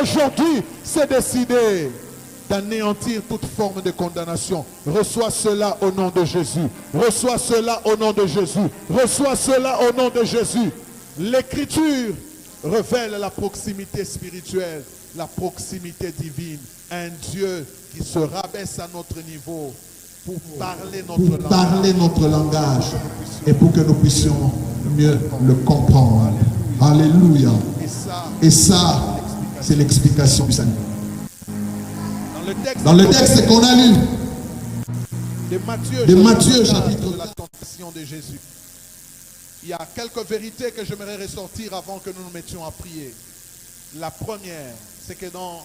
aujourd'hui, c'est décidé d'anéantir toute forme de condamnation. Reçois cela au nom de Jésus. Reçois cela au nom de Jésus. Reçois cela au nom de Jésus. L'Écriture révèle la proximité spirituelle, la proximité divine. Un Dieu qui se rabaisse à notre niveau pour parler notre langage et pour que nous puissions mieux le comprendre. Alléluia. Et ça, c'est l'explication du Seigneur. Dans le texte qu'on a lu de Matthieu chapitre de la tentation de Jésus, il y a quelques vérités que j'aimerais ressortir avant que nous nous mettions à prier. La première, c'est que dans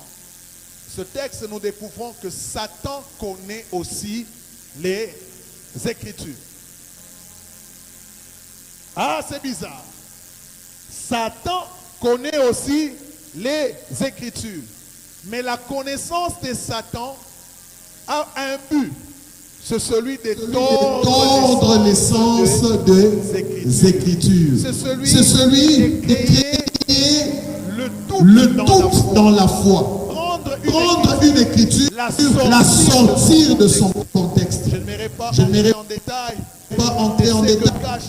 ce texte, nous découvrons que Satan connaît aussi les Écritures. Ah, c'est bizarre. Satan connaît aussi les Écritures. Mais la connaissance de Satan a un but. C'est celui de tordre l'essence des Écritures. C'est celui de créer le doute dans la foi. Prendre une écriture, la sortir de son contexte. Je n'aimerais pas entrer en détail.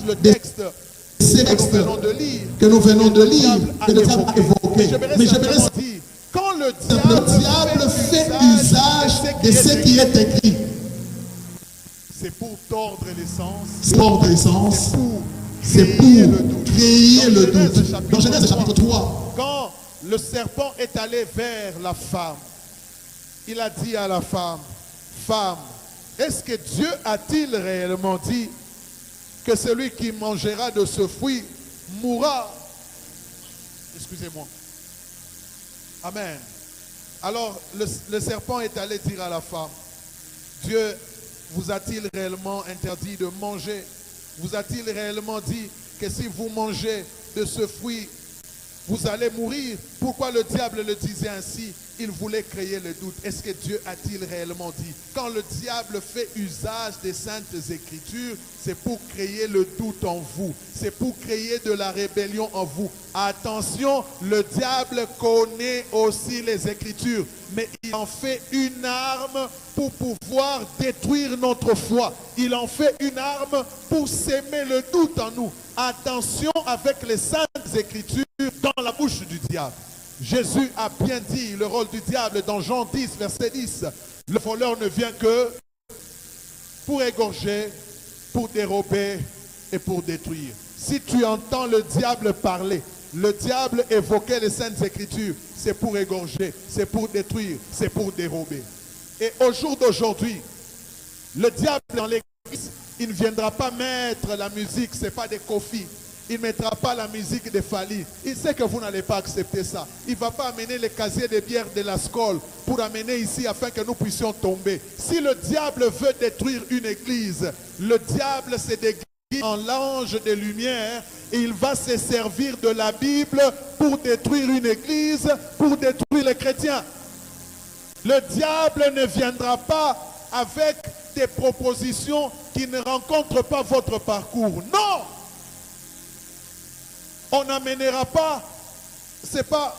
Le texte que nous venons de lire, que le diable a évoqué. Mais j'aimerais dire, quand le diable fait usage de ce qui est écrit, c'est pour tordre l'essence. C'est pour créer le doute. Dans Genèse chapitre 3, quand le serpent est allé vers la femme, il a dit à la femme, femme, est-ce que Dieu a-t-il réellement dit que celui qui mangera de ce fruit mourra? Excusez-moi. Amen. Alors, le serpent est allé dire à la femme, Dieu vous a-t-il réellement interdit de manger? Vous a-t-il réellement dit que si vous mangez de ce fruit, vous allez mourir? Pourquoi le diable le disait ainsi? Il voulait créer le doute. Est-ce que Dieu a-t-il réellement dit? Quand le diable fait usage des saintes écritures, c'est pour créer le doute en vous. C'est pour créer de la rébellion en vous. Attention, le diable connaît aussi les écritures, mais il en fait une arme pour pouvoir détruire notre foi. Il en fait une arme pour s'aimer le doute en nous. Attention avec les saintes écritures dans la bouche du diable. Jésus a bien dit le rôle du diable dans Jean 10, verset 10. Le voleur ne vient que pour égorger, pour dérober et pour détruire. Si tu entends le diable parler, le diable évoquer les saintes écritures, c'est pour égorger, c'est pour détruire, c'est pour dérober. Et au jour d'aujourd'hui, le diable dans l'église, il ne viendra pas mettre la musique, ce n'est pas des kofis. Il ne mettra pas la musique de Fali. Il sait que vous n'allez pas accepter ça. Il ne va pas amener les casiers de bière de la Skol pour amener ici afin que nous puissions tomber. Si le diable veut détruire une église, le diable se déguise en l'ange de lumière et il va se servir de la Bible pour détruire une église, pour détruire les chrétiens. Le diable ne viendra pas avec des propositions qui ne rencontrent pas votre parcours. Non! On n'amènera pas, ce n'est pas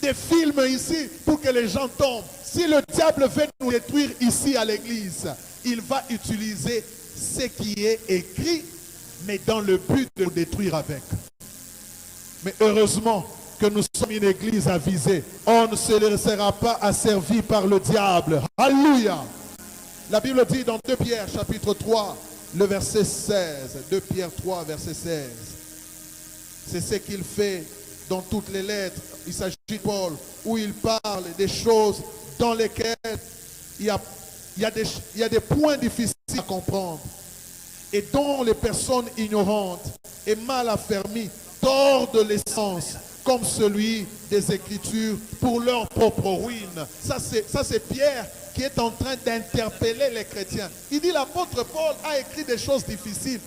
des films ici pour que les gens tombent. Si le diable veut nous détruire ici à l'église, il va utiliser ce qui est écrit, mais dans le but de nous détruire avec. Mais heureusement que nous sommes une église avisée. On ne se laissera pas asservir par le diable. Alléluia. La Bible dit dans 2 Pierre chapitre 3, le verset 16. 2 Pierre 3, verset 16. C'est ce qu'il fait dans toutes les lettres. Il s'agit de Paul, où il parle des choses dans lesquelles il y a des points difficiles à comprendre. Et dont les personnes ignorantes et mal affermies tordent l'essence, comme celui des Écritures, pour leur propre ruine. Ça c'est Pierre qui est en train d'interpeller les chrétiens. Il dit l'apôtre Paul a écrit des choses difficiles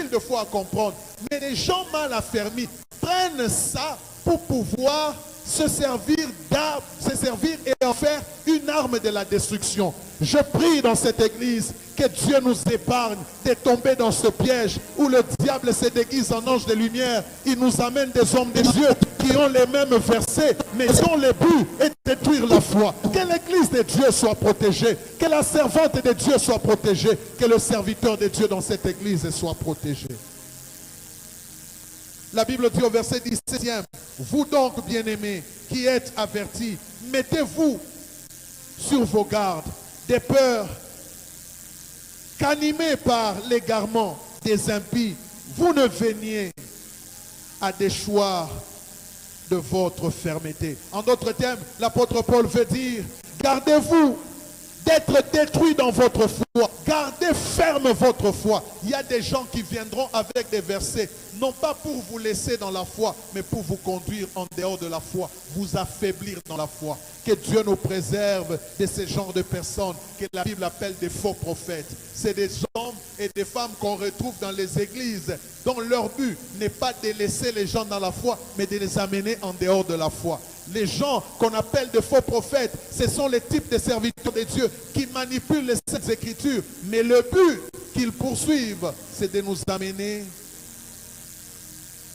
de foi à comprendre. Mais les gens mal affermis prennent ça pour pouvoir se servir d'armes, se servir et en faire une arme de la destruction. Je prie dans cette église que Dieu nous épargne de tomber dans ce piège où le diable se déguise en ange de lumière. Il nous amène des hommes de Dieu qui ont les mêmes versets, mais dont le but est de détruire la foi. Que l'église de Dieu soit protégée, que la servante de Dieu soit protégée, que le serviteur de Dieu dans cette église soit protégé. La Bible dit au verset 17e, vous donc, bien-aimés, qui êtes avertis, mettez-vous sur vos gardes, des peurs qu'animés par l'égarement des impies, vous ne veniez à déchoir de votre fermeté. En d'autres termes, l'apôtre Paul veut dire, gardez-vous d'être détruits dans votre foi. Gardez ferme votre foi. Il y a des gens qui viendront avec des versets, non pas pour vous laisser dans la foi, mais pour vous conduire en dehors de la foi, vous affaiblir dans la foi. Que Dieu nous préserve de ce genre de personnes que la Bible appelle des faux prophètes. C'est des hommes et des femmes qu'on retrouve dans les églises, dont leur but n'est pas de laisser les gens dans la foi, mais de les amener en dehors de la foi. Les gens qu'on appelle de faux prophètes, ce sont les types de serviteurs de Dieu qui manipulent les Saintes Écritures. Mais le but qu'ils poursuivent, c'est de nous amener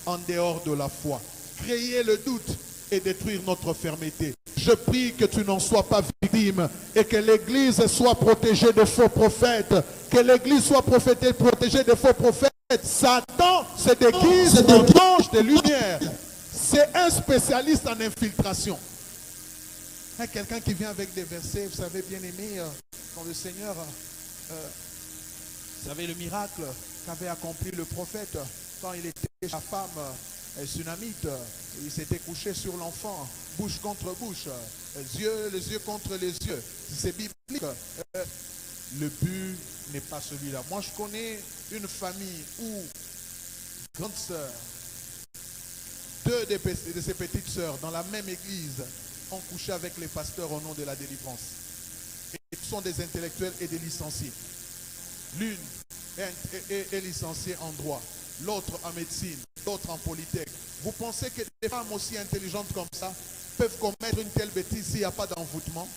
en dehors de la foi. Créer le doute et détruire notre fermeté. Je prie que tu n'en sois pas victime et que l'Église soit protégée de faux prophètes. Que l'Église soit protégée de faux prophètes. Satan se déguise en ange de lumière. C'est un spécialiste en infiltration. Quelqu'un qui vient avec des versets, vous savez, bien aimé, quand le Seigneur, vous savez le miracle qu'avait accompli le prophète quand il était sa femme sunamite, il s'était couché sur l'enfant, bouche contre bouche, les yeux contre les yeux. C'est biblique. Le but n'est pas celui-là. Moi, je connais une famille où grande sœur, deux de ses petites sœurs dans la même église ont couché avec les pasteurs au nom de la délivrance. Et ce sont des intellectuels et des licenciés. L'une est licenciée en droit, l'autre en médecine, l'autre en polytech. Vous pensez que des femmes aussi intelligentes comme ça peuvent commettre une telle bêtise s'il n'y a pas d'envoûtement?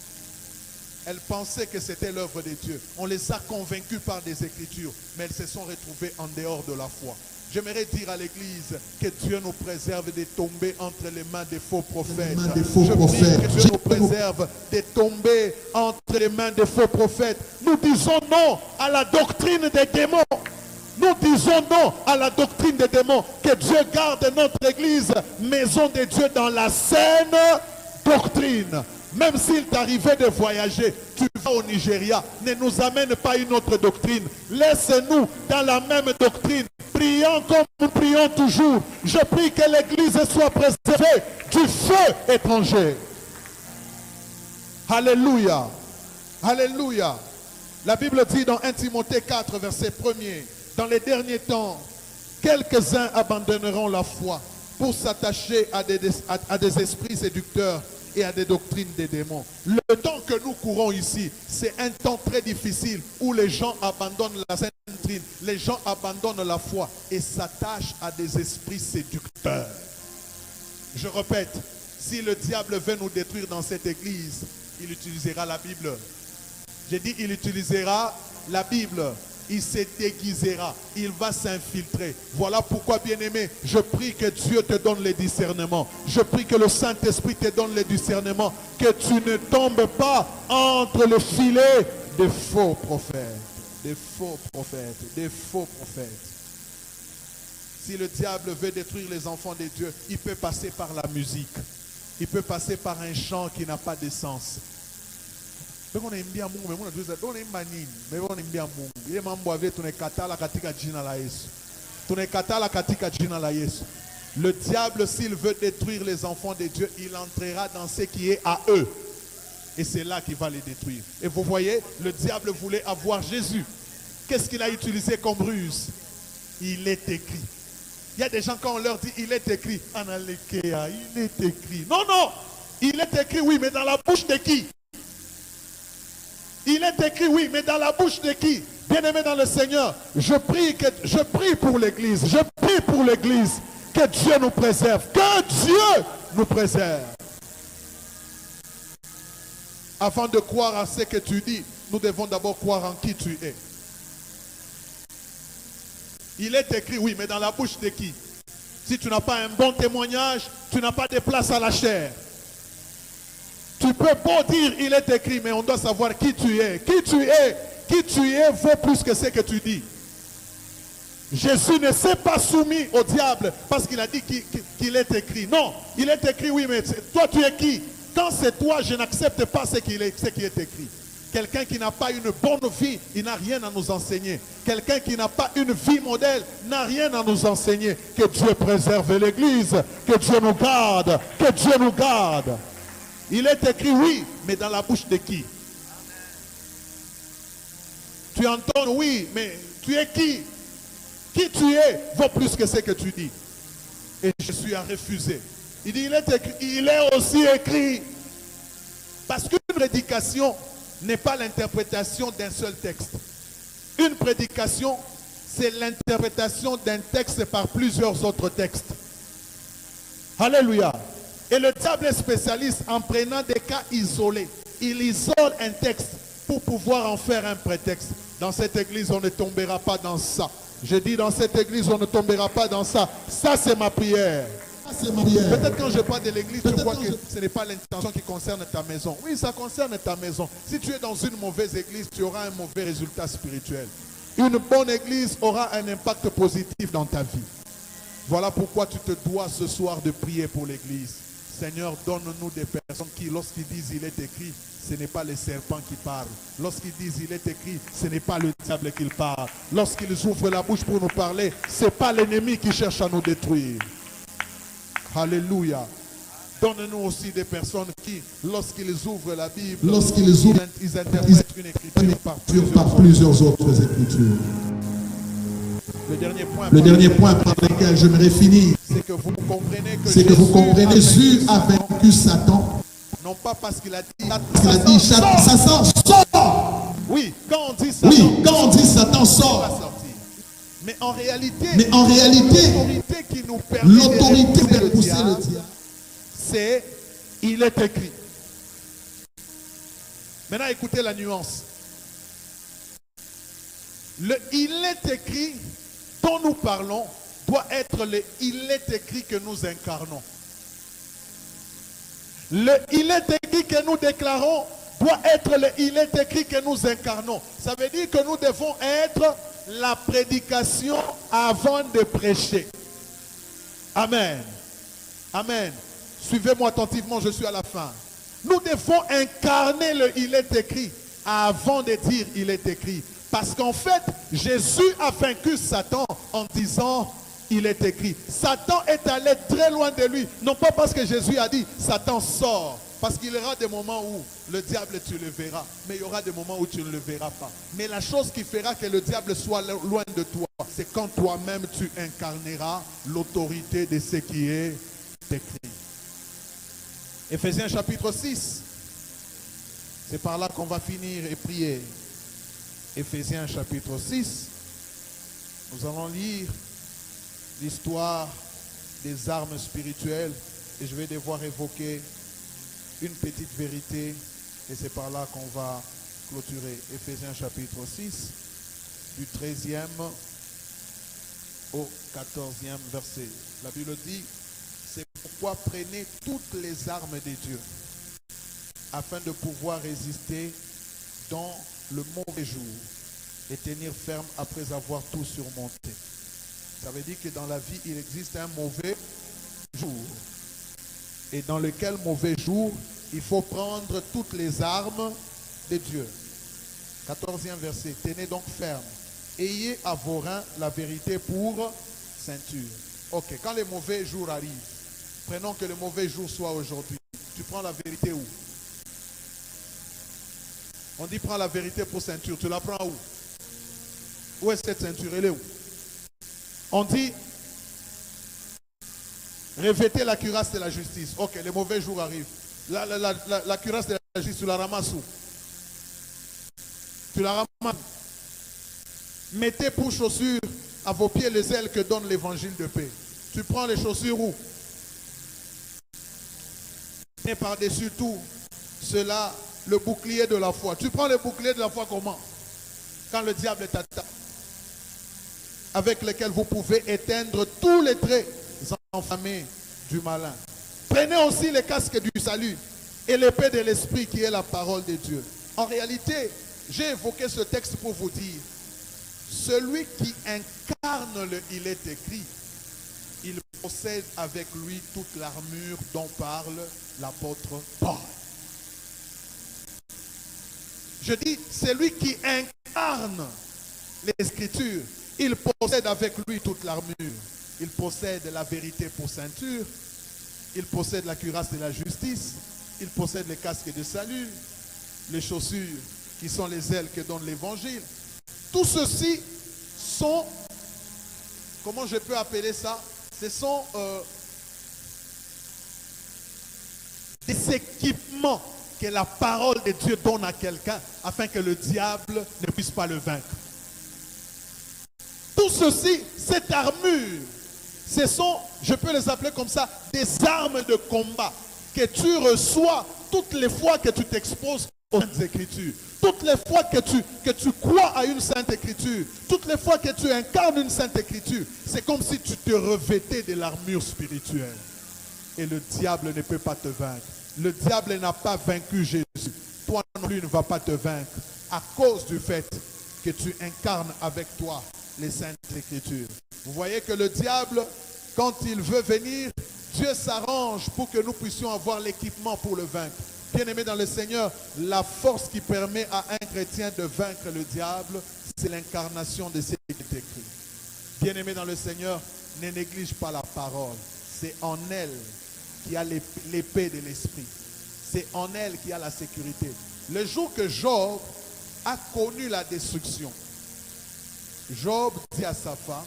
Elles pensaient que c'était l'œuvre de Dieu. On les a convaincus par des Écritures, mais elles se sont retrouvées en dehors de la foi. J'aimerais dire à l'Église que Dieu nous préserve de tomber entre les mains des faux prophètes. Je prie que Dieu nous préserve de tomber entre les mains des faux prophètes. Nous disons non à la doctrine des démons. Nous disons non à la doctrine des démons. Que Dieu garde notre Église, maison de Dieu, dans la saine doctrine. Même s'il t'arrivait de voyager, tu vas au Nigeria, ne nous amène pas une autre doctrine. Laisse-nous dans la même doctrine. Prions comme nous prions toujours. Je prie que l'Église soit préservée du feu étranger. Alléluia. Alléluia. La Bible dit dans 1 Timothée 4, verset 1er, dans les derniers temps, quelques-uns abandonneront la foi pour s'attacher à des esprits séducteurs et à des doctrines des démons. Le temps que nous courons ici, c'est un temps très difficile où les gens abandonnent la sainte doctrine, les gens abandonnent la foi et s'attachent à des esprits séducteurs. Je répète, si le diable veut nous détruire dans cette église, il utilisera la Bible. J'ai dit, il utilisera la Bible. Il se déguisera, il va s'infiltrer. Voilà pourquoi, bien-aimé, je prie que Dieu te donne le discernement. Je prie que le Saint-Esprit te donne le discernement. Que tu ne tombes pas entre le filet des faux prophètes. Des faux prophètes, des faux prophètes. Si le diable veut détruire les enfants de Dieu, il peut passer par la musique. Il peut passer par un chant qui n'a pas de sens. Le diable, s'il veut détruire les enfants de Dieu, il entrera dans ce qui est à eux. Et c'est là qu'il va les détruire. Et vous voyez, le diable voulait avoir Jésus. Qu'est-ce qu'il a utilisé comme ruse? Il est écrit. Il y a des gens, quand on leur dit il est écrit, il est écrit. Non, non, il est écrit, oui, mais dans la bouche de qui? Il est écrit, oui, mais dans la bouche de qui? Bien-aimé dans le Seigneur, je prie pour l'Église, je prie pour l'Église, que Dieu nous préserve, que Dieu nous préserve. Avant de croire à ce que tu dis, nous devons d'abord croire en qui tu es. Il est écrit, oui, mais dans la bouche de qui? Si tu n'as pas un bon témoignage, tu n'as pas de place à la chair. Tu peux pas dire il est écrit, mais on doit savoir qui tu es. Qui tu es vaut plus que ce que tu dis. Jésus ne s'est pas soumis au diable parce qu'il a dit qu'il est écrit. Non, il est écrit, oui, mais toi tu es qui? Quand c'est toi, je n'accepte pas ce qui est écrit. Quelqu'un qui n'a pas une bonne vie, il n'a rien à nous enseigner. Quelqu'un qui n'a pas une vie modèle n'a rien à nous enseigner. Que Dieu préserve l'Église, que Dieu nous garde, que Dieu nous garde. Il est écrit, oui, mais dans la bouche de qui? Tu entends, oui, mais tu es qui? Qui tu es vaut plus que ce que tu dis. Et Jésus a refusé. Il dit, il est écrit, il est aussi écrit. Parce qu'une prédication n'est pas l'interprétation d'un seul texte. Une prédication, c'est l'interprétation d'un texte par plusieurs autres textes. Alléluia. Et le diable est spécialiste en prenant des cas isolés. Il isole un texte pour pouvoir en faire un prétexte. Dans cette église, on ne tombera pas dans ça. Je dis, dans cette église, on ne tombera pas dans ça. Ça, c'est ma prière. Peut-être quand je parle de l'église, tu vois que ce n'est pas l'intention qui concerne ta maison. Oui, ça concerne ta maison. Si tu es dans une mauvaise église, tu auras un mauvais résultat spirituel. Une bonne église aura un impact positif dans ta vie. Voilà pourquoi tu te dois ce soir de prier pour l'église. Seigneur, donne-nous des personnes qui, lorsqu'ils disent il est écrit, ce n'est pas les serpents qui parlent. Lorsqu'ils disent il est écrit, ce n'est pas le diable qui parle. Lorsqu'ils ouvrent la bouche pour nous parler, ce n'est pas l'ennemi qui cherche à nous détruire. Alléluia. Donne-nous aussi des personnes qui, lorsqu'ils ouvrent la Bible, ils interprètent une écriture par plusieurs autres écritures. Le dernier point par lequel j'aimerais finir, c'est que vous comprenez que Jésus a vaincu Satan. Non pas parce qu'il a dit Satan sort. Oui, quand on dit Satan sort. Mais en réalité, l'autorité qui nous permet de repousser le diable, c'est il est écrit. Maintenant, écoutez la nuance. Le il est écrit dont nous parlons doit être le il est écrit que nous incarnons. Le il est écrit que nous déclarons doit être le il est écrit que nous incarnons. Ça veut dire que nous devons être la prédication avant de prêcher. Amen. Amen. Suivez-moi attentivement, je suis à la fin. Nous devons incarner le il est écrit avant de dire il est écrit. Parce qu'en fait, Jésus a vaincu Satan en disant il est écrit. Satan est allé très loin de lui. Non pas parce que Jésus a dit Satan sort. Parce qu'il y aura des moments où le diable tu le verras. Mais il y aura des moments où tu ne le verras pas. Mais la chose qui fera que le diable soit loin de toi, c'est quand toi-même tu incarneras l'autorité de ce qui est écrit. Éphésiens chapitre 6. C'est par là qu'on va finir et prier. Éphésiens chapitre 6. Nous allons lire l'histoire des armes spirituelles. Et je vais devoir évoquer une petite vérité. Et c'est par là qu'on va clôturer. Éphésiens chapitre 6. Du 13e au 14e verset. La Bible dit, c'est pourquoi prenez toutes les armes de Dieu, afin de pouvoir résister dans le mauvais jour et tenir ferme après avoir tout surmonté. Ça veut dire que dans la vie, il existe un mauvais jour. Et dans lequel mauvais jour, il faut prendre toutes les armes de Dieu. 14e verset. Tenez donc ferme. Ayez à vos reins la vérité pour ceinture. Ok, quand les mauvais jours arrivent, prenons que le mauvais jour soit aujourd'hui. Tu prends la vérité où? On dit prends la vérité pour ceinture. Tu la prends où? Où est cette ceinture? Elle est où? On dit revêtez la cuirasse de la justice. Ok, les mauvais jours arrivent. La cuirasse de la justice, tu la ramasses où? Tu la ramasses. Mettez pour chaussures à vos pieds les ailes que donne l'évangile de paix. Tu prends les chaussures où? Et par-dessus tout, cela, le bouclier de la foi. Tu prends le bouclier de la foi comment? Quand le diable est attaqué, avec lequel vous pouvez éteindre tous les traits enflammés du malin. Prenez aussi le casque du salut et l'épée de l'esprit qui est la parole de Dieu. En réalité, j'ai évoqué ce texte pour vous dire, celui qui incarne le il est écrit, il possède avec lui toute l'armure dont parle l'apôtre Paul. Je dis, celui qui incarne l'Écriture, il possède avec lui toute l'armure. Il possède la vérité pour ceinture, il possède la cuirasse de la justice, il possède les casques de salut, les chaussures qui sont les ailes que donne l'évangile. Tout ceci sont, comment je peux appeler ça? Ce sont des équipements que la parole de Dieu donne à quelqu'un afin que le diable ne puisse pas le vaincre. Tout ceci, cette armure, ce sont, je peux les appeler comme ça, des armes de combat que tu reçois toutes les fois que tu t'exposes aux Saintes Écritures. Toutes les fois que tu crois à une Sainte Écriture, toutes les fois que tu incarnes une Sainte Écriture, c'est comme si tu te revêtais de l'armure spirituelle. Et le diable ne peut pas te vaincre. Le diable n'a pas vaincu Jésus. Toi non plus ne vas pas te vaincre à cause du fait que tu incarnes avec toi les Saintes Écritures. Vous voyez que le diable, quand il veut venir, Dieu s'arrange pour que nous puissions avoir l'équipement pour le vaincre. Bien-aimés dans le Seigneur, la force qui permet à un chrétien de vaincre le diable, c'est l'incarnation de ce qui est écrit. Bien-aimés dans le Seigneur, ne néglige pas la parole. C'est en elle qu'il y a l'épée de l'esprit. C'est en elle qu'il y a la sécurité. Le jour que Job a connu la destruction, Job dit à sa femme,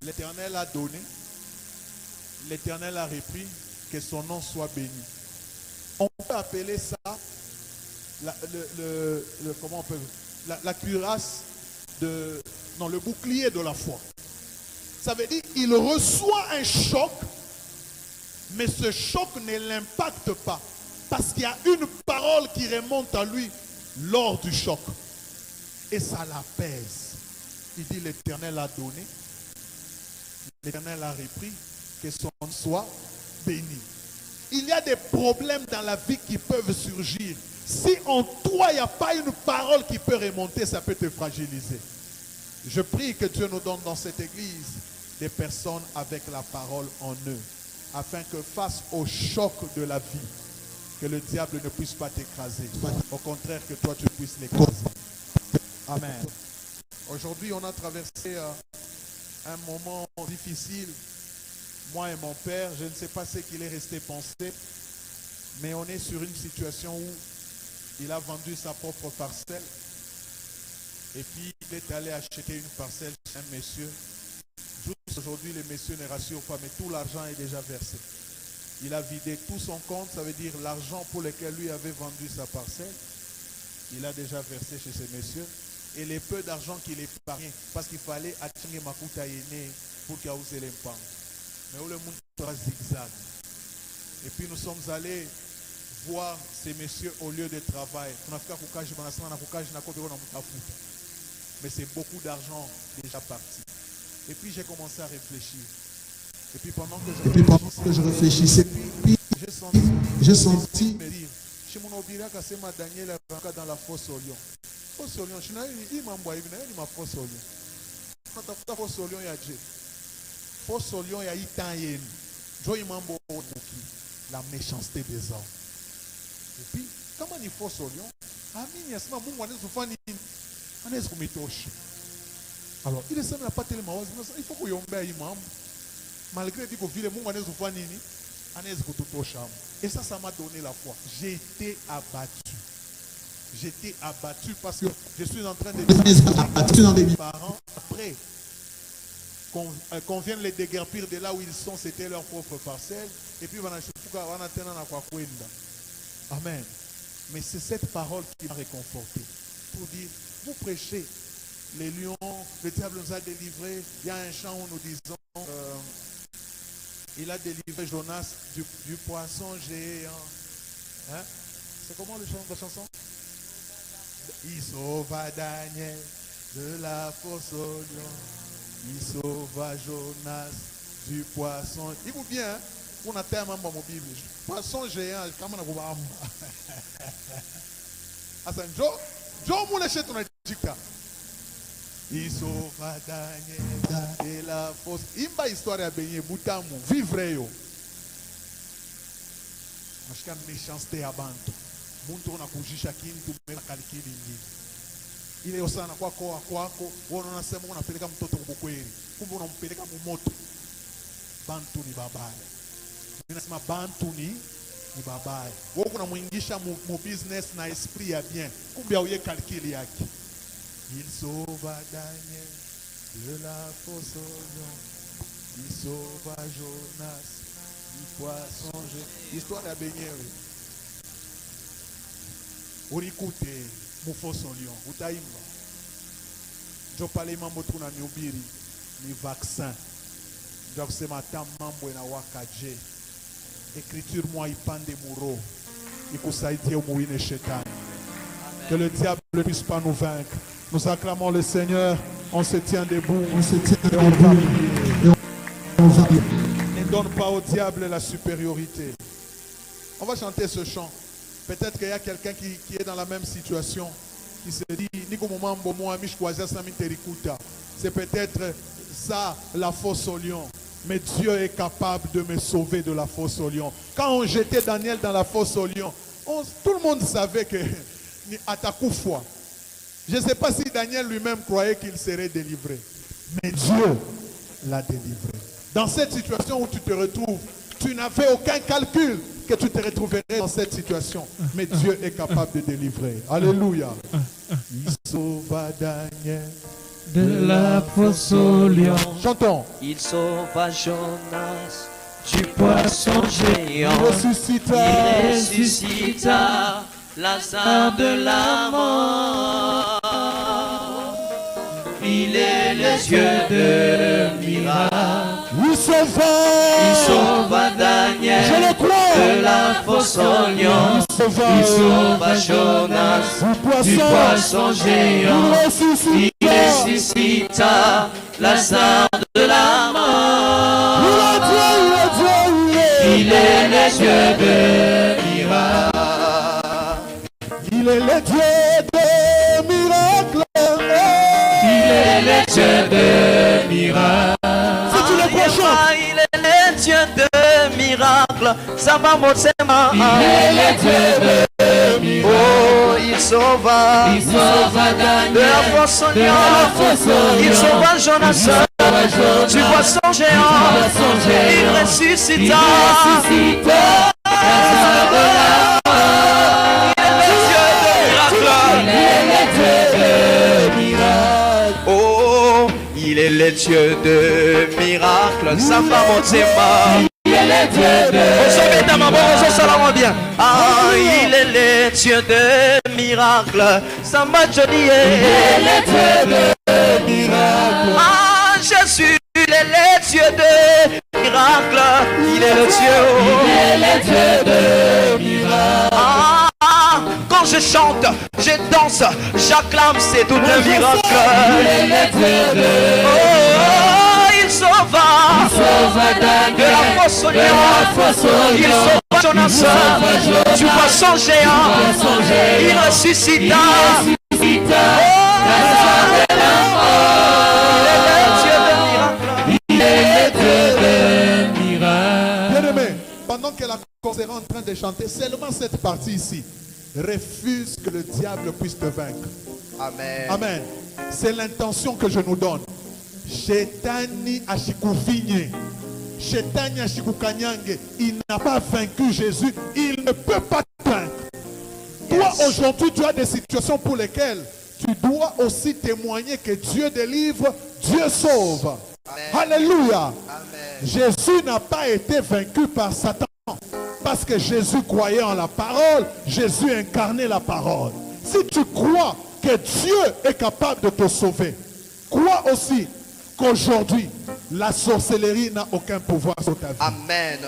l'Éternel a donné, l'Éternel a repris, que son nom soit béni. On peut appeler ça la cuirasse le bouclier de la foi. Ça veut dire qu'il reçoit un choc, mais ce choc ne l'impacte pas. Parce qu'il y a une parole qui remonte à lui lors du choc. Et ça l'apaise. Il dit l'Éternel a donné, l'Éternel a repris, que son nom soit béni. Il y a des problèmes dans la vie qui peuvent surgir. Si en toi, il n'y a pas une parole qui peut remonter, ça peut te fragiliser. Je prie que Dieu nous donne dans cette église des personnes avec la parole en eux, afin que face au choc de la vie, que le diable ne puisse pas t'écraser. Au contraire, que toi, tu puisses l'écraser. Amen. Aujourd'hui, on a traversé un moment difficile. Moi et mon père, je ne sais pas ce qu'il est resté penser, mais on est sur une situation où il a vendu sa propre parcelle et puis il est allé acheter une parcelle chez un monsieur. Aujourd'hui, le monsieur ne rassure pas, mais tout l'argent est déjà versé. Il a vidé tout son compte, ça veut dire l'argent pour lequel lui avait vendu sa parcelle. Il a déjà versé chez ce monsieur. Et les peu d'argent qu'il épargnait, parce qu'il fallait attirer Makuta Yene pour qu'il ait l'impact. Mais où le monde sera zigzag. Et puis nous sommes allés voir ces messieurs au lieu de travail. Mais c'est beaucoup d'argent déjà parti. Et puis j'ai commencé à réfléchir. Et puis pendant que je réfléchissais, j'ai senti me dire, chez mon obira que c'est ma Daniel dans la fosse au lion. Fosse au lion, je n'ai pas ma fosse au lion. Quand tu as fosse au lion, il y a Dieu. Fosse au lion, il y a Itan Yen. La méchanceté des hommes. Et puis, comment il faut au lion? Alors, il ne pas tellement. Il faut que l'on malgré que le monde et ça m'a donné la foi. J'ai été abattu. J'étais abattu parce que je suis en train de dire à mes parents après qu'on vienne les déguerpir de là où ils sont, c'était leur propre parcelle. Et puis, amen. Mais c'est cette parole qui m'a réconforté. Pour dire, vous prêchez, les lions, le diable nous a délivrés. Il y a un chant où nous disons, il a délivré Jonas du poisson géant. Hein? C'est comment la chanson? Il sauva Daniel de la fosse au lion. Il sauva Jonas du poisson. Écoute bien, hein? On a tellement dans mon Bible. Poisson géant, comment on a Joe moule chez ton éducateur. Il sauva Daniel de la fosse. Imba histoire à baigner, boutamu, vivre yo. Parce qu'il y a une méchanceté à bantu. Muntu unakujisha kintu mena kalikili ingine. Ile yosana kwako kwako, wewe unasema unapeleka mtoto kubukweli. Kumbe unampeleka mumoto. Bantu ni babaya. Ninasema bantu ni babaya. Wewe unamuingisha mu business na esprit ya bien. Kumbe auye kalikili yake. Il sauva Daniel de la fosse au lion. Il sauva Jonas du poisson géant. Histoire de baigner. Urikute mufoso lion utaimba ndio pale mambo tunanihubiri ni vaccin ndio kusema hata mambo inawakaje écriture moi ipande muro ikusaidie umuine shetani. Que le diable ne puisse pas nous vaincre. Nous acclamons le Seigneur, on se tient debout, on va prier. Ne donne pas au diable la supériorité. On va chanter ce chant. Peut-être qu'il y a quelqu'un qui est dans la même situation, qui se dit, c'est peut-être ça la fosse au lion. Mais Dieu est capable de me sauver de la fosse au lion. Quand on jetait Daniel dans la fosse au lion, tout le monde savait que Atakoufwa. Je ne sais pas si Daniel lui-même croyait qu'il serait délivré. Mais Dieu l'a délivré. Dans cette situation où tu te retrouves, tu n'avais aucun calcul que tu te retrouverais dans cette situation. Mais Dieu est capable de délivrer. Alléluia. Il sauva Daniel de la fosse au lion. Chantons. Il sauva Jonas du poisson géant. Il ressuscita Lazare de la mort. Il est le Dieu de miracles. Il sauva Daniel je le crois. De la fosse au lion. Il sauva Jonas du poisson géant. Il ressuscita Lazare de la mort. Il est le Dieu de miracles. Il est le Dieu de miracles. Il est le Dieu de miracles. Si tu le crois, chante. Il est le Dieu de miracles. Ça va Motsema. Il est le Dieu de miracles. Oh, il sauva Daniel de la fosse au lion. Il sauva Jonas du poisson géant. Il ressuscita Lazare de la mort. Il est le Dieu de miracles. Ça va monter mal. Il est le Dieu de miracles. Ah, il est le Dieu de miracles. Ça m'a dit. Il est le Dieu de miracles. Ah, Jésus, il est le Dieu de miracles. Il est le Dieu. Il est le Dieu de miracles. Quand je chante, je danse, j'acclame, c'est tout un miracle. Il est le Dieu de oh, il sauva Daniel de la fosse au lion. Il sauva Jonas du poisson géant. Il ressuscita Lazare de la mort. Il est le Dieu de miracles. Bien-aimé, pendant que la chorale est en train de chanter, seulement cette partie ici. Refuse que le diable puisse te vaincre. Amen. Amen. C'est l'intention que je nous donne. Shetani ashikuvinye. Shetani ashikukanyange. Il n'a pas vaincu Jésus. Il ne peut pas te vaincre. Toi, aujourd'hui, tu as des situations pour lesquelles tu dois aussi témoigner que Dieu délivre, Dieu sauve. Amen. Alléluia. Amen. Jésus n'a pas été vaincu par Satan. Parce que Jésus croyait en la parole, Jésus incarnait la parole. Si tu crois que Dieu est capable de te sauver, crois aussi qu'aujourd'hui, la sorcellerie n'a aucun pouvoir sur ta vie. Amen.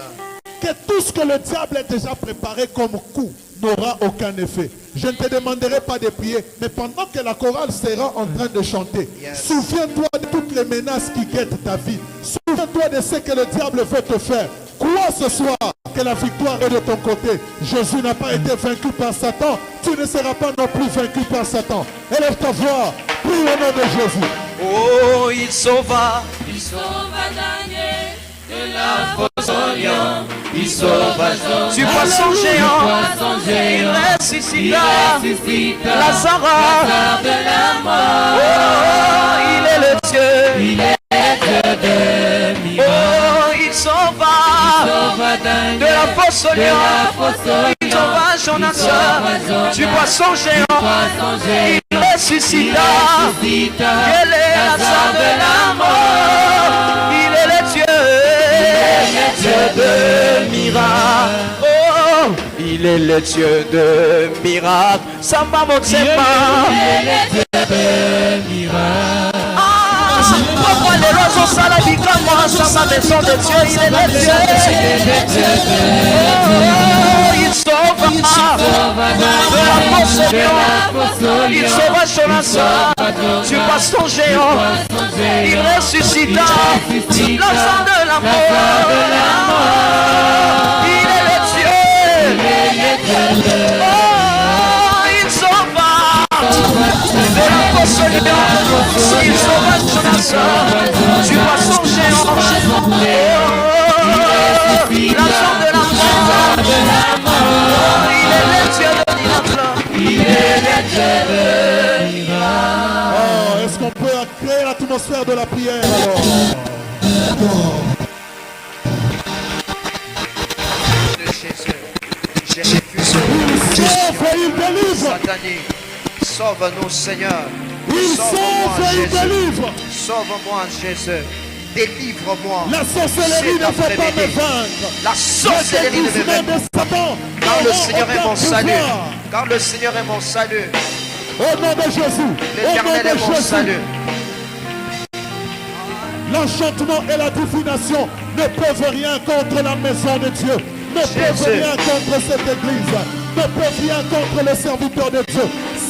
Que tout ce que le diable a déjà préparé comme coup n'aura aucun effet. Je ne te demanderai pas de prier, mais pendant que la chorale sera en train de chanter, souviens-toi de toutes les menaces qui guettent ta vie. Souviens-toi de ce que le diable veut te faire. Crois ce soir que la victoire est de ton côté. Jésus n'a pas été vaincu par Satan. Tu ne seras pas non plus vaincu par Satan. Élève ta voix, prie au nom de Jésus. Oh, il sauva Daniel de la fosse au lion. Il sauva du poisson géant. Il ressuscita Lazare de la mort. Oh, il est le Dieu. Il est Dieu de miracles. Oh, il sauva Daniel de la fosse au lion. Il sauva Jonas du poisson géant. Il ressuscita. Il est Lazare de la mort. Il est le Dieu. Dieu de miracles. Oh, il est le Dieu de miracles. Samba Motsema. Il est Dieu de miracles. Pourquoi les rois sont salabis comme moi? Samba maison de Dieu. Il est le Dieu. Oh, il sauva de la fosse. Il sauva Jonas du poisson géant. Il ressuscita l'enfant de la mort. Il est le Dieu. Oh, il sauva de la fosse. Il sauva Jonas du poisson géant. Oh, l'enfant de la mort. Il est le Dieu de miracles. Il est le Dieu de miracles. Oh, est-ce qu'on peut créer l'atmosphère de la prière alors? Il sauve et il délivre. Satanique, sauve-nous Seigneur. Il sauve et il délivre. Sauve-moi Jésus. Délivre-moi. La sorcellerie ne peut pas me vaincre. La sorcellerie ne me déguisement vaincre. de Satan Car le n'aura Seigneur est aucun mon salut. pouvoir. Car le Seigneur est mon salut. Au nom de Jésus. Au nom L'Éternel est de mon Jésus. salut. L'enchantement et la divination ne peuvent rien contre la maison de Dieu. Ne peuvent Jésus. rien contre cette église. Ne peuvent rien contre les serviteurs de Dieu.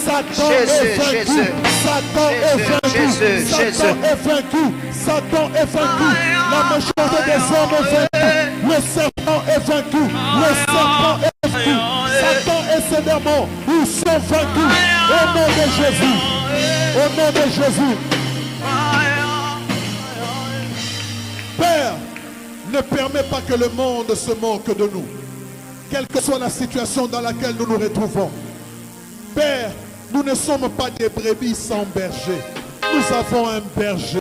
Satan Jésus, est vaincu. Jésus. Satan est Jésus, vaincu. Jésus, Satan Jésus. est vaincu. Satan est vaincu. La méchanceté des hommes est vaincue. Le serpent est vaincu. Le serpent est vaincu. Satan et ses démons, ils sont vaincus. Au nom de Jésus. Au nom de Jésus. Père, ne permets pas que le monde se moque de nous, quelle que soit la situation dans laquelle nous nous retrouvons. Père, nous ne sommes pas des brebis sans berger. Nous avons un berger.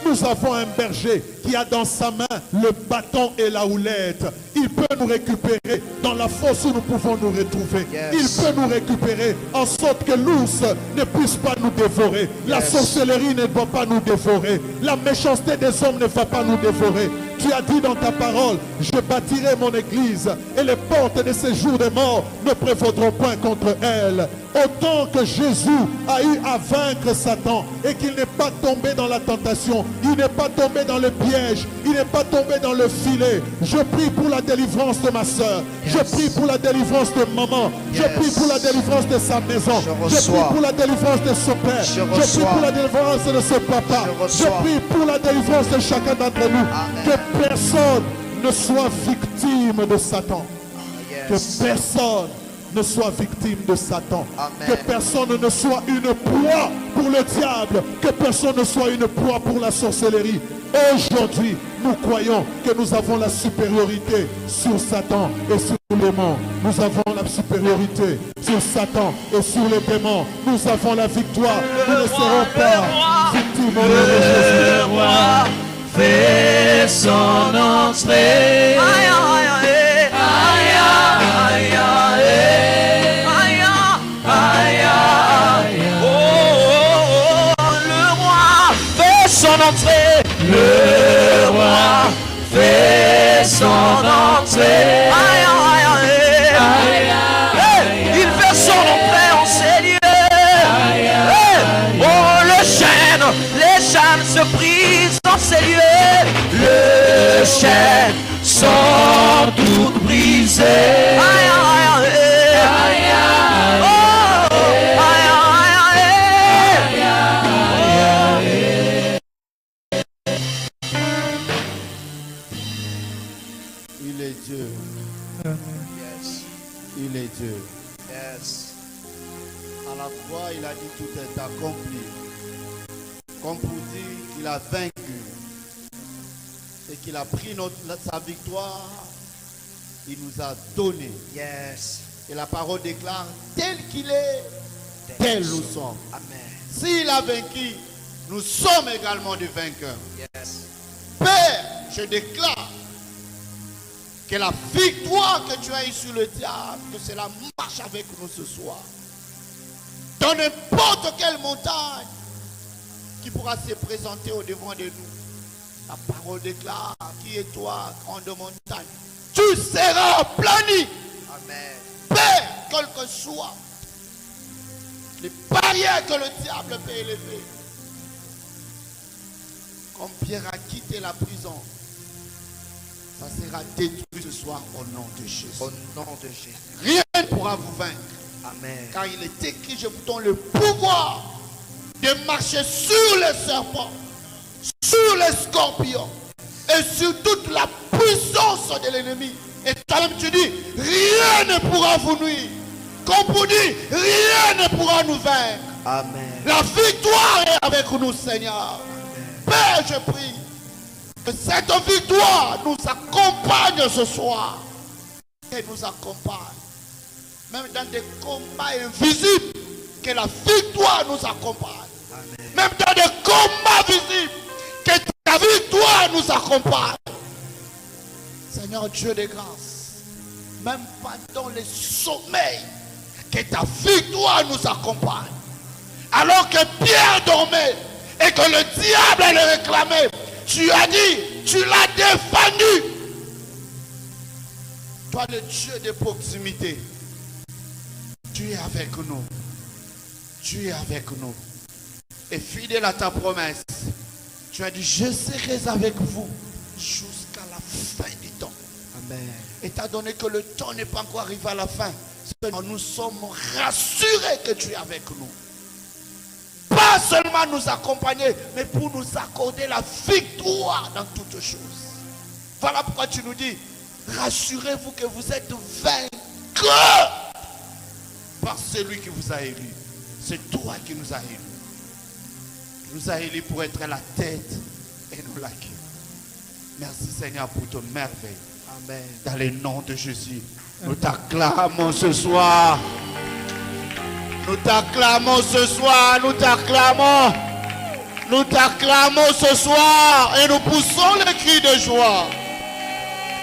Nous avons un berger qui a dans sa main le bâton et la houlette. Il peut nous récupérer dans la fosse où nous pouvons nous retrouver. Yes. Il peut nous récupérer en sorte que l'ours ne puisse pas nous dévorer. La sorcellerie ne va pas nous dévorer. La méchanceté des hommes ne va pas nous dévorer. Tu as dit dans ta parole, je bâtirai mon église et les portes de ces jours de mort ne prévaudront point contre elle. Autant que Jésus a eu à vaincre Satan et qu'il n'est pas tombé dans la tentation, il n'est pas tombé dans le piège, il n'est pas tombé dans le filet. Je prie pour la délivrance de ma soeur, je prie pour la délivrance de maman, je prie pour la délivrance de sa maison, je prie pour la délivrance de son père, je prie pour la délivrance de son papa, je prie pour la délivrance de chacun d'entre nous. Que personne ne soit victime de Satan. Que personne ne soit victime de Satan. Amen. Que personne ne soit une proie pour le diable. Que personne ne soit une proie pour la sorcellerie. Aujourd'hui, nous croyons que nous avons la supériorité sur Satan et sur les démons. Nous avons la supériorité sur Satan et sur les démons. Nous avons la victoire. Nous ne serons pas victimes au nom de Jésus. Le roi fait son entrée. Aïe, aïe, aïe. Aïe, aïe, aïe, aïe, aïe. Oh, oh, oh, le roi fait son entrée. Le roi fait son entrée. Aïe, aïe, aïe. Aïe, Hey, il fait son entrée en ces lieux. Hey, oh, les chaînes se brisent dans ces lieux. Les chaînes sont toutes brisées. Aïe, aïe, aïe. Yes. À la croix, il a dit tout est accompli. Comme pour dire qu'il a vaincu et qu'il a pris sa victoire, il nous a donné. Yes. Et la parole déclare, tel qu'il est, tel nous sommes. Amen. S'il a vaincu, nous sommes également des vainqueurs. Yes. Père, je déclare que la victoire que tu as eue sur le diable, que cela marche avec nous ce soir. Dans n'importe quelle montagne qui pourra se présenter au devant de nous. La parole déclare, qui est toi, grande montagne? Tu seras aplani. Amen. Père, quel que soit les barrières que le diable peut élever. Comme Pierre a quitté la prison, ça sera détruit ce soir au nom de Jésus. Au nom de Jésus. Rien ne pourra vous vaincre. Amen. Car il est écrit, je vous donne le pouvoir de marcher sur les serpents, sur les scorpions et sur toute la puissance de l'ennemi. Et toi-même tu dis, rien ne pourra vous nuire. Comme pour dire, rien ne pourra nous vaincre. Amen. La victoire est avec nous, Seigneur. Père, je prie que cette victoire nous accompagne ce soir. Et nous accompagne. Même dans des combats invisibles, que la victoire nous accompagne. Amen. Même dans des combats visibles, que ta victoire nous accompagne. Seigneur Dieu de grâce, même pendant les sommeils, que ta victoire nous accompagne. Alors que Pierre dormait et que le diable le réclamait, tu as dit, tu l'as défendu. Toi le Dieu de proximité, tu es avec nous. Tu es avec nous. Et fidèle à ta promesse, tu as dit, je serai avec vous jusqu'à la fin du temps. Amen. Et tu as donné que le temps n'est pas encore arrivé à la fin. Seulement nous sommes rassurés que tu es avec nous. Pas seulement nous accompagner, mais pour nous accorder la victoire dans toutes choses. Voilà pourquoi tu nous dis, rassurez-vous que vous êtes vainqueurs par celui qui vous a élu. C'est toi qui nous as élus. Tu nous as élus pour être la tête et nous la queue. Merci Seigneur pour ton merveille. Amen. Dans le nom de Jésus, nous t'acclamons ce soir. Nous t'acclamons ce soir, nous t'acclamons. Nous t'acclamons ce soir et nous poussons les cris de joie.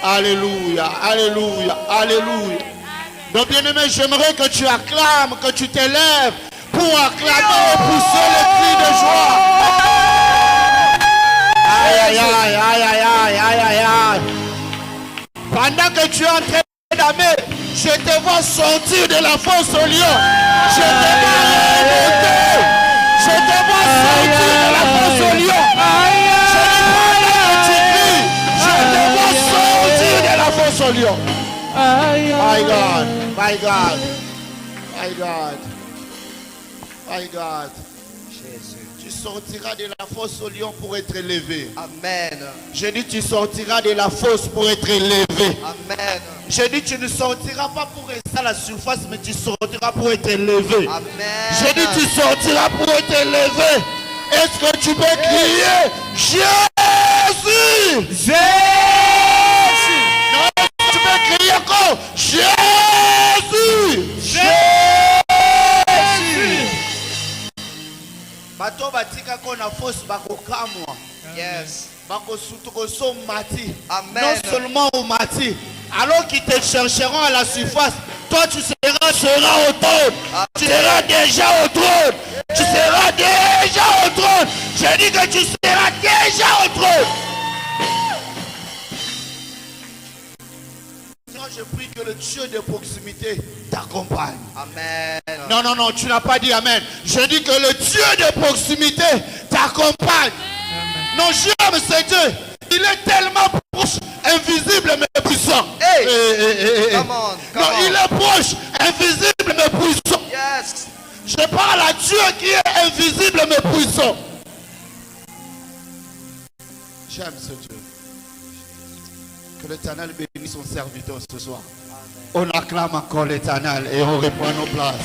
Alléluia, alléluia, alléluia. Donc bien-aimé, j'aimerais que tu acclames, que tu t'élèves pour acclamer et pousser les cris de joie. Aïe, aïe, aïe, aïe, aïe, aïe, aïe, aïe. Pendant que tu es en train d'aimer, je te vois sortir de la fosse au lion. Je te vois remonter. Je te vois sortir de la fosse au lion. Je te vois là que tu cries. Je te vois sortir de la fosse au lion. My God, my God, my God, my God. Jésus. Tu sortiras de la fosse au lion pour être élevé. Amen. J'ai dit tu sortiras de la fosse pour être élevé. Amen. J'ai dit tu ne sortiras pas pour rester à la surface, mais tu sortiras pour être élevé. Amen. J'ai dit tu sortiras pour être élevé. Est-ce que tu peux crier Jésus? Jésus. Non, tu peux crier encore Jésus. Jésus. Bato batika kona fosse bakokamwa. Yes. Bakosutukoso mati. Amen. Non seulement au mati. Alors qu'ils te chercheront à la surface, toi tu seras au trône. Tu seras déjà au trône. Tu seras déjà au trône. J'ai dit que tu seras déjà au trône. Je prie que le Dieu de proximité t'accompagne. Amen. Non, non, non, tu n'as pas dit amen. Je dis que le Dieu de proximité t'accompagne. Non, j'aime ce Dieu. Il est tellement proche, invisible mais puissant. Hey. Come on, non, il est proche, invisible mais puissant. Yes. Je parle à Dieu qui est invisible mais puissant. J'aime ce Dieu. Que l'Éternel bénisse son serviteur ce soir. On acclame encore l'Éternel et on reprend nos places.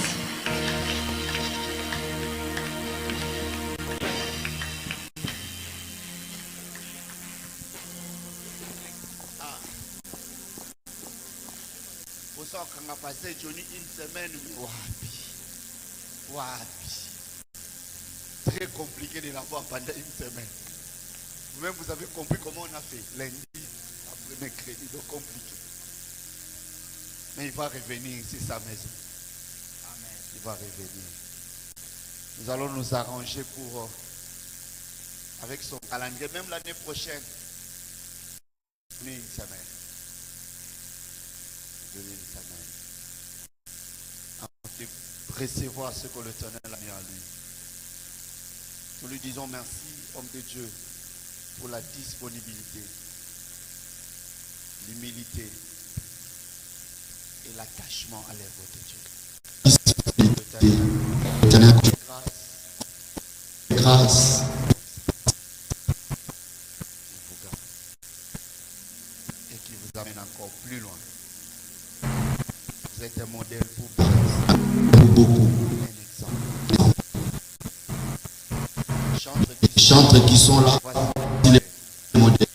Pour ça qu'on a passé Johnny une semaine, très compliqué de l'avoir pendant une semaine. Vous-même, vous avez compris comment on a fait. Lundi, après mercredi, donc compliqué. Mais il va revenir, c'est sa maison. Amen. Il va revenir. Nous allons nous arranger pour, avec son calendrier, même l'année prochaine, venir une semaine. Venir une semaine. Afin de recevoir ce que l'Éternel a mis en lui. Nous lui disons merci, homme de Dieu, pour la disponibilité, l'humilité et l'attachement à l'œuvre de Dieu. Éternel, grâce. Il vous garde et qui vous amène encore plus loin. Vous êtes un modèle pour beaucoup. Un exemple. Les chantres qui sont là, les modèles.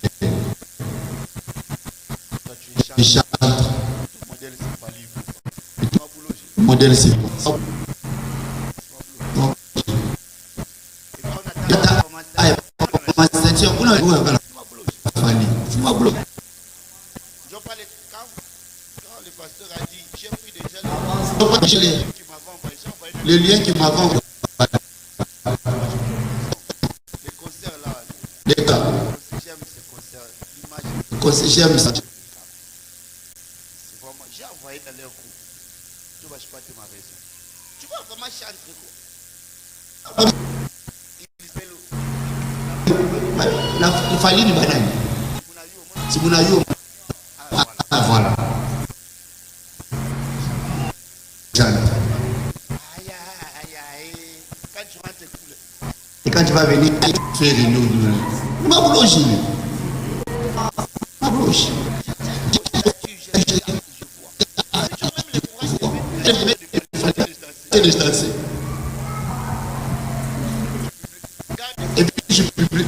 Les chantres. Le modèle c'est pas libre. Le modèle c'est quand le pasteur a dit, j'ai pris déjà le lien qui m'avait envoyé. les concerts là. Les gars, J'aime ces concerts. j'aime ça. C'est vraiment, j'ai envoyé dans leur groupe. Tu vas pas te ma raison. Tu vois comment chanter quoi. Il fallait une banane. C'est mon aïe. Ah voilà. Quand tu rentres, cool. Et quand tu vas venir, faire une autre. Ma bouloche. Ma bouloche. Et puis je peux plus.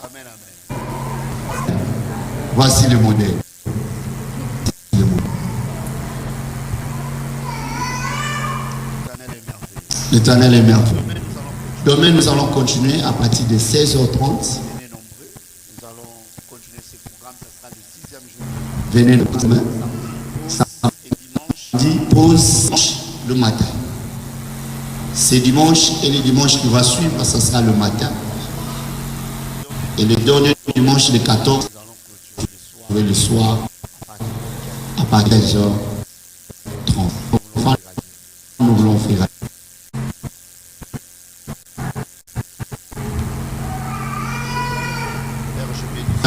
Amen, amen. Voici le modèle. L'Éternel est merveilleux. Demain, nous allons continuer à partir de 16h30. Venez nombreux. Nous allons continuer ce programme. Ce sera le 6e jour. Venez demain. Samedi, pause le matin. C'est dimanche et le dimanche qui va suivre, ça sera le matin. Et le dernier dimanche, le 14, le soir, à partir de 16h30. Nous voulons faire.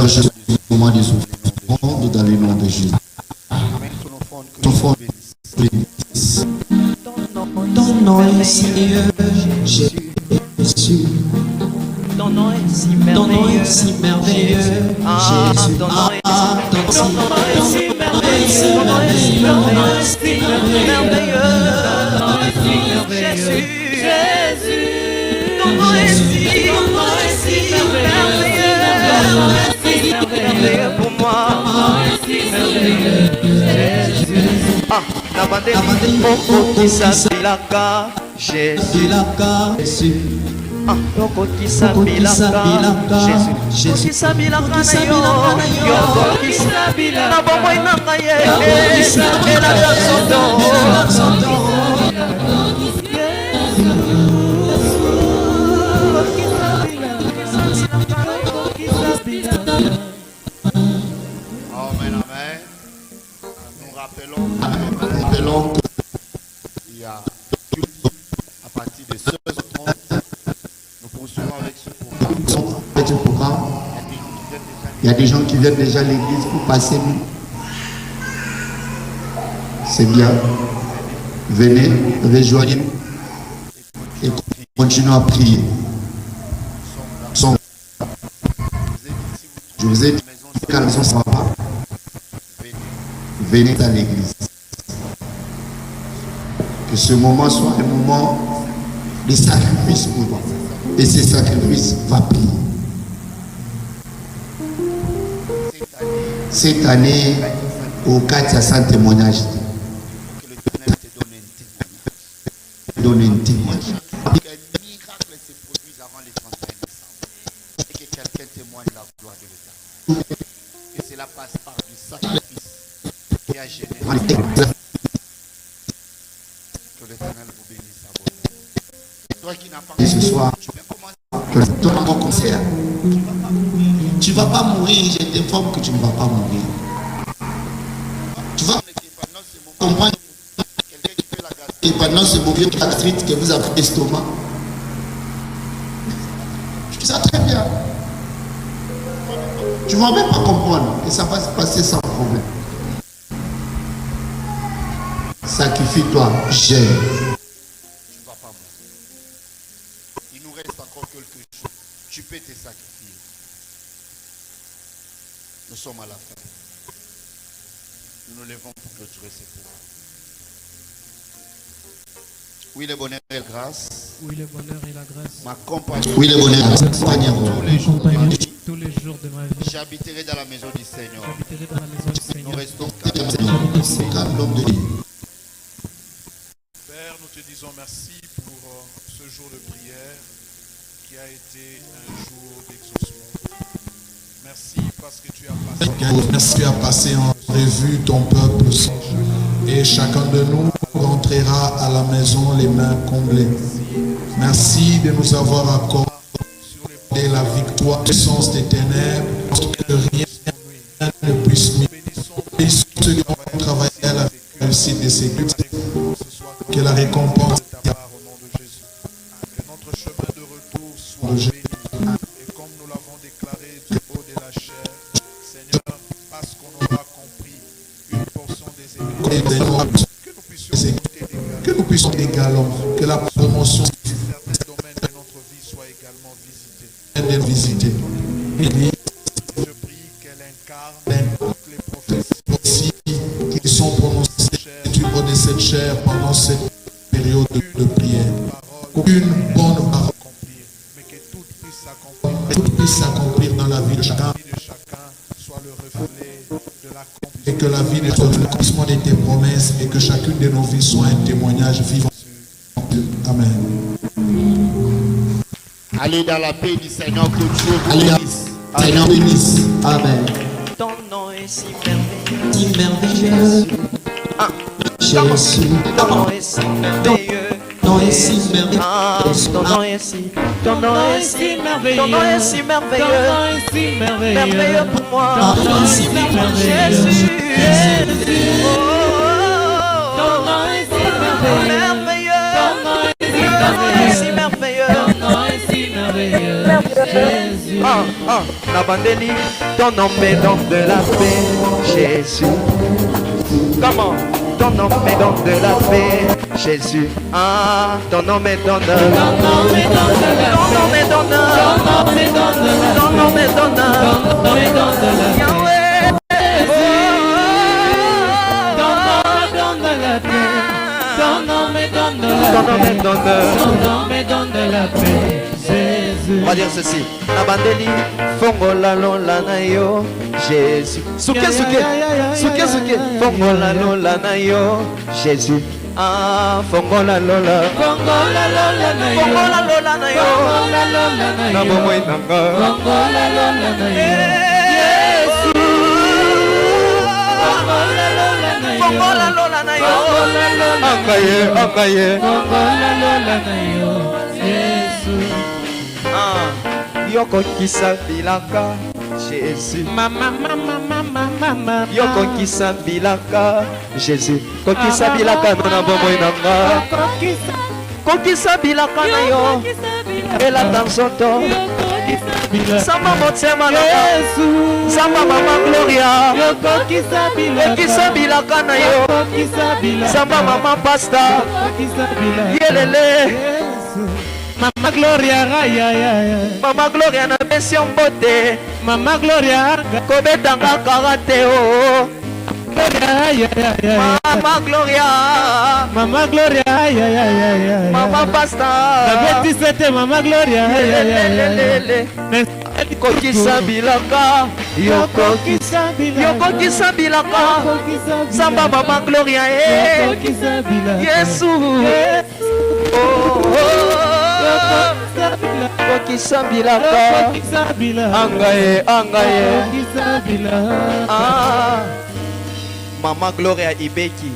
Je suis au moment des offrandes dans le nom de Jésus. Ton front bénisse. Ton nom est si Jésus. Ton nom est si merveilleux. Jésus. Ton nom est si merveilleux. Ton nom est si merveilleux. Jésus. Ton nom est si merveilleux pour moi. Ah, la bande Moko qui s'abilaka Jésus. Ah, Moko qui s'abilaka Jésus. Moko qui s'abilaka na yo. Moko qui s'abilaka na bombo inaka ye. Et la chanson Amen, amen. Nous rappelons qu'il y a à partir de 16h30, nous poursuivons avec ce programme. Il y a des gens qui viennent déjà à l'église pour passer. C'est bien. Venez, rejoignez et continuez à prier. Je vous ai dit qu'à la maison, ça ne va pas. Venez à l'église. Que ce moment soit un moment de sacrifice pour toi. Et ce sacrifice va payer. Cette année, au 400 témoignages. Que l'Éternel te Donne un témoignage. Que un miracle se produise avant le 31 décembre. Et que quelqu'un témoigne la gloire de l'État. Que cela passe par du sacrifice qui a généré. Que l'Éternel vous bénisse à vous. Toi qui n'as pas Et ce soir, tu peux commencer. que je donne mon conseil. Tu ne vas pas mourir, je t'informe que tu ne vas pas mourir. Tu vas comprendre Quelqu'un qui fait la grâce. que pendant ce moment gastrite que vous avez l'estomac. Tu sais très bien. Tu ne vas même pas comprendre et ça va se passer sans problème. Sacrifie-toi, j'aime. Tu ne vas pas mourir. Il nous reste encore quelque chose. Tu peux te sacrifier. Nous sommes à la fin. Nous nous levons pour clôturer ces cours. Oui, le bonheur et la grâce Oui, le bonheur et la grâce m'accompagnent Oui, le bonheur accompagnera. tous les jours de ma vie. tous les jours de ma vie. J'habiterai dans la maison du Seigneur. J'habiterai dans la maison du Nous Seigneur. restons L'homme de Dieu. Père, nous te disons merci pour ce jour de prière qui a été un jour d'exaucement. Merci parce que tu as passé. Merci, tu as passé en revue ton peuple et chacun de nous rentrera à la maison les mains comblées. Merci de nous avoir accordé la victoire du sens des ténèbres, que rien ne puisse nous. Bénissons ceux qui ont travaillé à la réussite de ces cultes, que la récompense Au nom de Jésus. Que notre chemin de retour soit béni. Et comme nous l'avons déclaré du haut de la chair, Seigneur, parce qu'on aura compris une portion des Écritures, que nous puissions également, que la promotion certains domaines de notre vie soient également visités. soit visitée. Je prie qu'elle incarne toutes les prophéties Aussi, qui sont prononcées de cette chair pendant cette période de prière. Aucune bonne parole accomplir, mais que toutes puissent s'accomplir. puisse s'accomplir dans la vie de chacun La vie de chacun soit le reflet de l'accomplissement. et que la vie de l'accomplissement de tes promesses et que chacune de nos vies soit un témoignage vivant. Amen. Allez dans la paix du Seigneur, que Dieu vous Allez, bénisse. Seigneur bénisse. Amen. Ton nom est si merveilleux. Si merveilleux, Jésus, Ton nom est si merveilleux. ton est si merveilleux. Ah, ton nom est si, ton nom est si merveilleux. Ton nom est si merveilleux. Merveilleux pour moi. Ton nom est si merveilleux. Jésus. Jésus. Ton nom est si merveilleux. Ton nom est si merveilleux. La bandeli, ton nom me donne de la paix, Jésus. Comment? Ton nom me donne de la paix, Jésus. Ah, ton nom me donne. Ton nom me donne. Ton nom me donne. Yahweh. Ton nom me donne Ton nom me donne. Ton nom me donne de la paix, Jésus. On va dire ceci. La bandeli, fongola lola na yo, Jésus. Souke. Fongola lola na yo, Jésus. Ah, fongola lola. Fongola lola na yo. Fongola lola na yo. Fongola lola na Na yo. bomo inanga. Fongola lola na yo. Jésus. Fongola lola na yo. Fongola lola na yo. Fongola lola na yo. Akaye. Fongola lola na yo. Jésus. Ah, yoko kisa bilaka, Jésus. Mama. Yoko kisa bilaka, Jésus. Kokisa bilaka na bomo inanga. Kokisa bilaka na yo. Ela tansoto. Sama motema na yo. Sama mama Gloria. Kokisa bilaka na yo. Sama mama Pasta. Yelele. Mama Gloria, Mama Gloria na mission bote. Mama Gloria, Kobetanga karate o. Mama Gloria. Mama Gloria, Mama Pasta. La bêtise c'était Mama Gloria, Kokisa bilaka. Yoko kisa bilaka. Samba Mama Gloria Yesu. Kokisa bilaka. Angaye. Ah. Mama Gloria Ibeki.